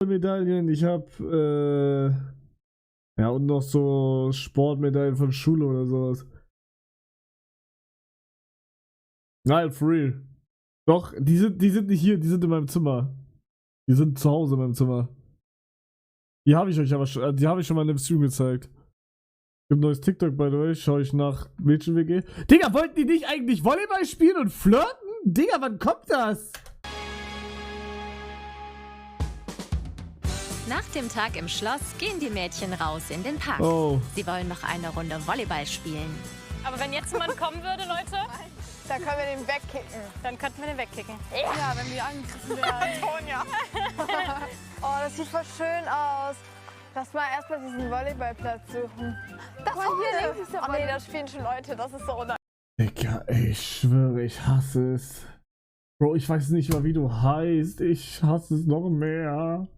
Medaillen, ich habe ja, und noch so Sportmedaillen von Schule oder sowas. Nein, for real. Doch, die sind nicht hier, die sind in meinem Zimmer. Die sind zu Hause in meinem Zimmer. Die habe ich euch aber schon, die habe ich schon mal in dem Stream gezeigt. Gibt ein neues TikTok, by the way, schaue ich nach Mädchen-WG. Digga, wollten die nicht eigentlich Volleyball spielen und flirten? Digga, wann kommt das? Nach dem Tag im Schloss gehen die Mädchen raus in den Park. Oh. Sie wollen noch eine Runde Volleyball spielen. Aber wenn jetzt jemand kommen würde, Leute, dann können wir den wegkicken. dann könnten wir den wegkicken. Ja, wenn wir angegriffen werden. Antonia. Oh, das sieht voll schön aus. Lass mal erstmal diesen Volleyballplatz suchen. Das war hier links. Oh nee, da spielen schon Leute. Das ist so unangenehm. Digga, ich schwöre, ich hasse es. Bro, ich weiß nicht mal, wie du heißt. Ich hasse es noch mehr.